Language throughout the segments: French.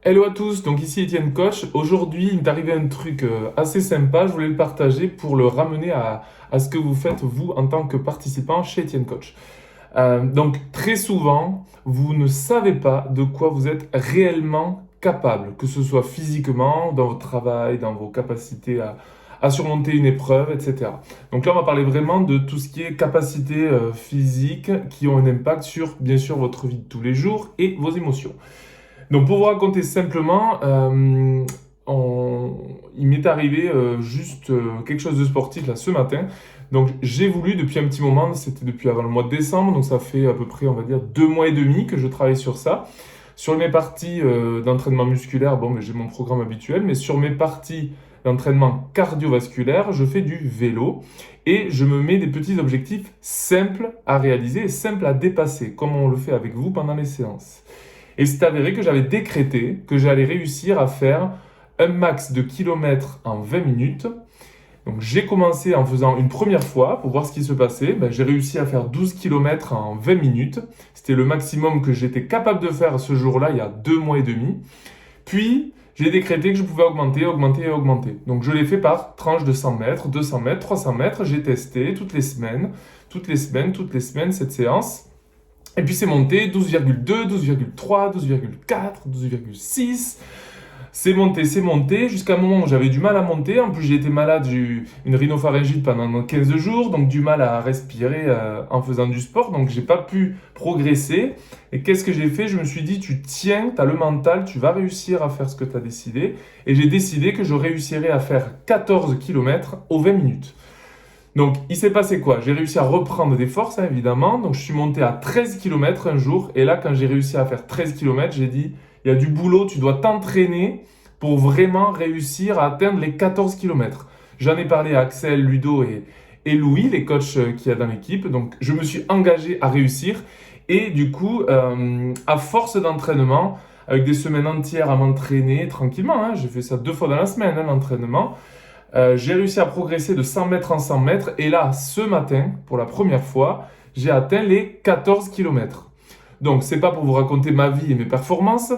Hello à tous, donc ici Étienne Coach. Aujourd'hui, il m'est arrivé un truc assez sympa, je voulais le partager pour le ramener à ce que vous faites vous en tant que participant chez Étienne Coach. Donc très souvent, vous ne savez pas de quoi vous êtes réellement capable, que ce soit physiquement, dans votre travail, dans vos capacités à surmonter une épreuve, etc. Donc là, on va parler vraiment de tout ce qui est capacités physiques qui ont un impact sur, bien sûr, votre vie de tous les jours et vos émotions. Donc pour vous raconter simplement, il m'est arrivé juste quelque chose de sportif là ce matin. Donc j'ai voulu depuis un petit moment, c'était depuis avant le mois de décembre, donc ça fait à peu près on va dire 2 mois et demi que je travaille sur ça. Sur mes parties d'entraînement musculaire, bon, mais j'ai mon programme habituel, mais sur mes parties d'entraînement cardiovasculaire, je fais du vélo et je me mets des petits objectifs simples à réaliser et simples à dépasser, comme on le fait avec vous pendant les séances. Et c'est avéré que j'avais décrété que j'allais réussir à faire un max de kilomètres en 20 minutes. Donc j'ai commencé en faisant une première fois pour voir ce qui se passait. J'ai réussi à faire 12 kilomètres en 20 minutes. C'était le maximum que j'étais capable de faire ce jour-là, il y a 2 mois et demi. Puis j'ai décrété que je pouvais augmenter, augmenter et augmenter. Donc je l'ai fait par tranche de 100 mètres, 200 mètres, 300 mètres. J'ai testé toutes les semaines cette séance. Et puis c'est monté 12,2, 12,3, 12,4, 12,6. C'est monté jusqu'à un moment où j'avais du mal à monter. En plus, j'ai été malade, j'ai eu une rhinopharyngite pendant 15 jours, donc du mal à respirer en faisant du sport. Donc, j'ai pas pu progresser. Et qu'est-ce que j'ai fait? Je me suis dit, tu tiens, tu as le mental, tu vas réussir à faire ce que tu as décidé. Et j'ai décidé que je réussirais à faire 14 km aux 20 minutes. Donc, il s'est passé quoi? J'ai réussi à reprendre des forces, hein, évidemment. Donc, je suis monté à 13 km un jour. Et là, quand j'ai réussi à faire 13 km, j'ai dit, il y a du boulot, tu dois t'entraîner pour vraiment réussir à atteindre les 14 km. J'en ai parlé à Axel, Ludo et Louis, les coachs qu'il y a dans l'équipe. Donc, je me suis engagé à réussir. Et du coup, à force d'entraînement, avec des semaines entières à m'entraîner tranquillement, hein, j'ai fait ça 2 fois dans la semaine, hein, l'entraînement. J'ai réussi à progresser de 100 mètres en 100 mètres. Et là, ce matin, pour la première fois, j'ai atteint les 14 km. Donc, c'est pas pour vous raconter ma vie et mes performances,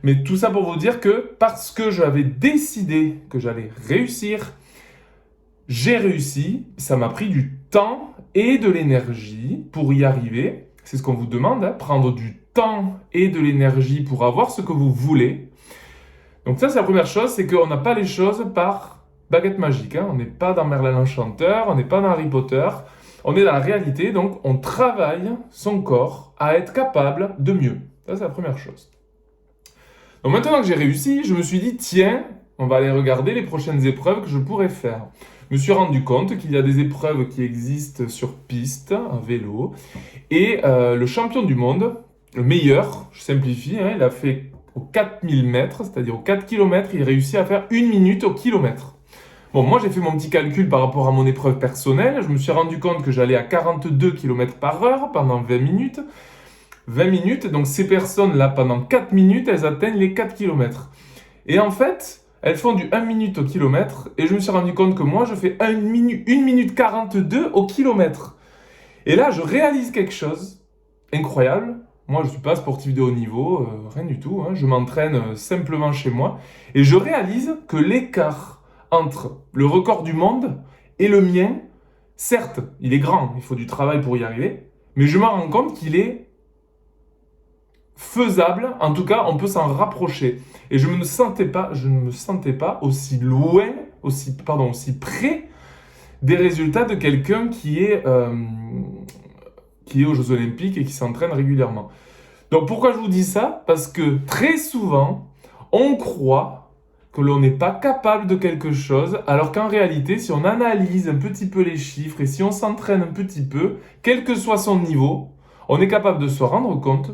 mais tout ça pour vous dire que parce que j'avais décidé que j'allais réussir, j'ai réussi. Ça m'a pris du temps et de l'énergie pour y arriver. C'est ce qu'on vous demande, hein, prendre du temps et de l'énergie pour avoir ce que vous voulez. Donc ça, c'est la première chose, c'est qu'on n'a pas les choses par baguette magique, hein. On n'est pas dans Merlin l'Enchanteur, on n'est pas dans Harry Potter, on est dans la réalité, donc on travaille son corps à être capable de mieux. Ça, c'est la première chose. Donc maintenant que j'ai réussi, je me suis dit, tiens, on va aller regarder les prochaines épreuves que je pourrais faire. Je me suis rendu compte qu'il y a des épreuves qui existent sur piste, en vélo, et le champion du monde, le meilleur, je simplifie, hein, il a fait aux 4000 mètres, c'est-à-dire aux 4 km, il réussit à faire 1 minute au kilomètre. Bon, moi j'ai fait mon petit calcul par rapport à mon épreuve personnelle, je me suis rendu compte que j'allais à 42 km par heure pendant 20 minutes. 20 minutes, donc ces personnes-là, pendant 4 minutes, elles atteignent les 4 km. Et en fait, elles font du 1 minute au kilomètre, et je me suis rendu compte que moi, je fais 1 minute 42 au kilomètre. Et là, je réalise quelque chose incroyable. Moi, je ne suis pas sportif de haut niveau, rien du tout, hein. Je m'entraîne simplement chez moi, et je réalise que l'écart entre le record du monde et le mien, certes, il est grand, il faut du travail pour y arriver, mais je me rends compte qu'il est faisable, en tout cas, on peut s'en rapprocher. Et je ne me sentais pas aussi loin, aussi près des résultats de quelqu'un qui est aux Jeux Olympiques et qui s'entraîne régulièrement. Donc pourquoi je vous dis ça? Parce que très souvent, on croit que l'on n'est pas capable de quelque chose, alors qu'en réalité, si on analyse un petit peu les chiffres et si on s'entraîne un petit peu, quel que soit son niveau, on est capable de se rendre compte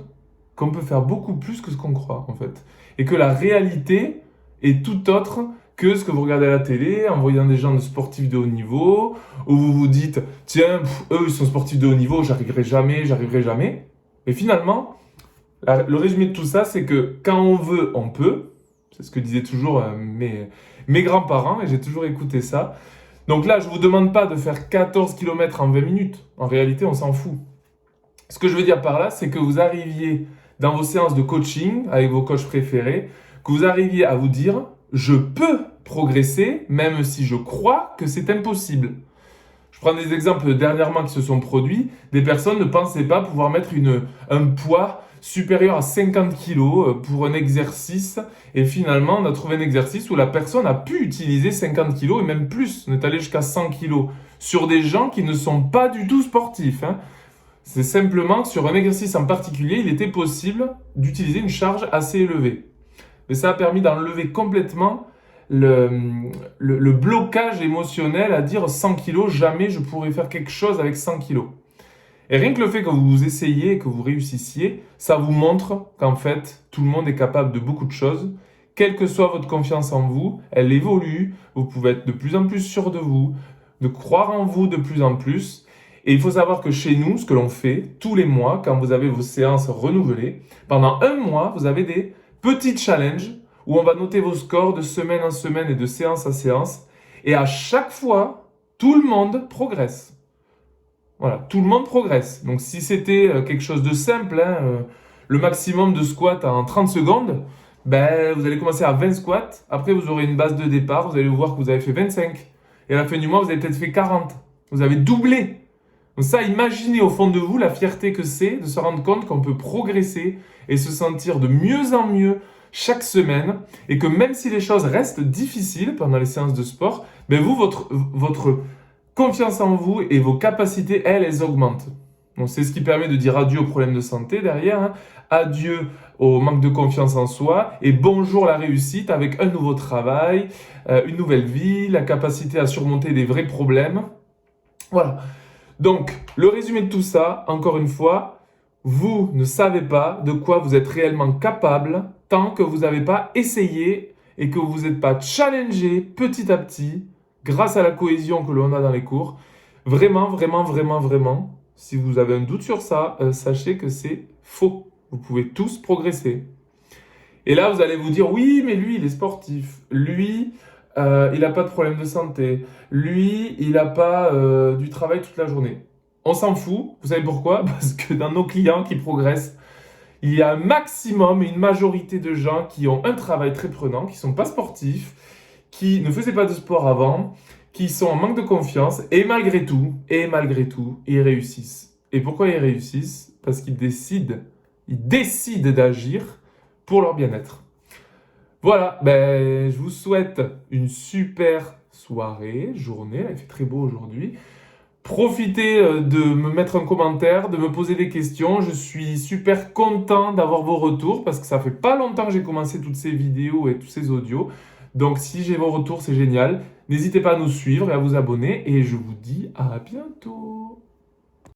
qu'on peut faire beaucoup plus que ce qu'on croit, en fait. Et que la réalité est tout autre que ce que vous regardez à la télé, en voyant des gens de sportifs de haut niveau, où vous vous dites, tiens, eux, ils sont sportifs de haut niveau, j'arriverai jamais. Et finalement, le résumé de tout ça, c'est que quand on veut, on peut. C'est ce que disaient toujours mes grands-parents, et j'ai toujours écouté ça. Donc là, je ne vous demande pas de faire 14 km en 20 minutes. En réalité, on s'en fout. Ce que je veux dire par là, c'est que vous arriviez dans vos séances de coaching avec vos coachs préférés, que vous arriviez à vous dire « je peux progresser même si je crois que c'est impossible ». Je prends des exemples dernièrement qui se sont produits. Des personnes ne pensaient pas pouvoir mettre un poids supérieur à 50 kg pour un exercice. Et finalement, on a trouvé un exercice où la personne a pu utiliser 50 kg et même plus. On est allé jusqu'à 100 kg sur des gens qui ne sont pas du tout sportifs. C'est simplement que sur un exercice en particulier, il était possible d'utiliser une charge assez élevée. Mais ça a permis d'enlever complètement le blocage émotionnel à dire 100 kilos, jamais je pourrais faire quelque chose avec 100 kilos. Et rien que le fait que vous essayez et que vous réussissiez, ça vous montre qu'en fait, tout le monde est capable de beaucoup de choses. Quelle que soit votre confiance en vous, elle évolue, vous pouvez être de plus en plus sûr de vous, de croire en vous de plus en plus. Et il faut savoir que chez nous, ce que l'on fait tous les mois, quand vous avez vos séances renouvelées, pendant un mois, vous avez des petits challenges où on va noter vos scores de semaine en semaine et de séance à séance. Et à chaque fois, tout le monde progresse. Voilà, tout le monde progresse. Donc si c'était quelque chose de simple, le maximum de squats en 30 secondes, ben, vous allez commencer à 20 squats. Après, vous aurez une base de départ. Vous allez voir que vous avez fait 25. Et à la fin du mois, vous avez peut-être fait 40. Vous avez doublé. Donc ça, imaginez au fond de vous la fierté que c'est de se rendre compte qu'on peut progresser et se sentir de mieux en mieux chaque semaine, et que même si les choses restent difficiles pendant les séances de sport, ben vous, votre confiance en vous et vos capacités, elles augmentent. Donc c'est ce qui permet de dire adieu aux problèmes de santé derrière, adieu au manque de confiance en soi, et bonjour la réussite avec un nouveau travail, une nouvelle vie, la capacité à surmonter des vrais problèmes. Voilà. Donc, le résumé de tout ça, encore une fois, vous ne savez pas de quoi vous êtes réellement capable tant que vous n'avez pas essayé et que vous n'êtes pas challengé petit à petit grâce à la cohésion que l'on a dans les cours. Vraiment, vraiment, vraiment, vraiment, si vous avez un doute sur ça, sachez que c'est faux. Vous pouvez tous progresser. Et là, vous allez vous dire, oui, mais lui, il est sportif. Lui, il n'a pas de problème de santé. Lui, il n'a pas du travail toute la journée. On s'en fout. Vous savez pourquoi? Parce que dans nos clients qui progressent, il y a un maximum et une majorité de gens qui ont un travail très prenant, qui ne sont pas sportifs, qui ne faisaient pas de sport avant, qui sont en manque de confiance, et malgré tout, ils réussissent. Et pourquoi ils réussissent? Parce qu'ils décident d'agir pour leur bien-être. Voilà, ben, je vous souhaite une super soirée, journée, il fait très beau aujourd'hui. Profitez de me mettre un commentaire, de me poser des questions. Je suis super content d'avoir vos retours parce que ça fait pas longtemps que j'ai commencé toutes ces vidéos et tous ces audios. Donc si j'ai vos retours, c'est génial. N'hésitez pas à nous suivre et à vous abonner et je vous dis à bientôt.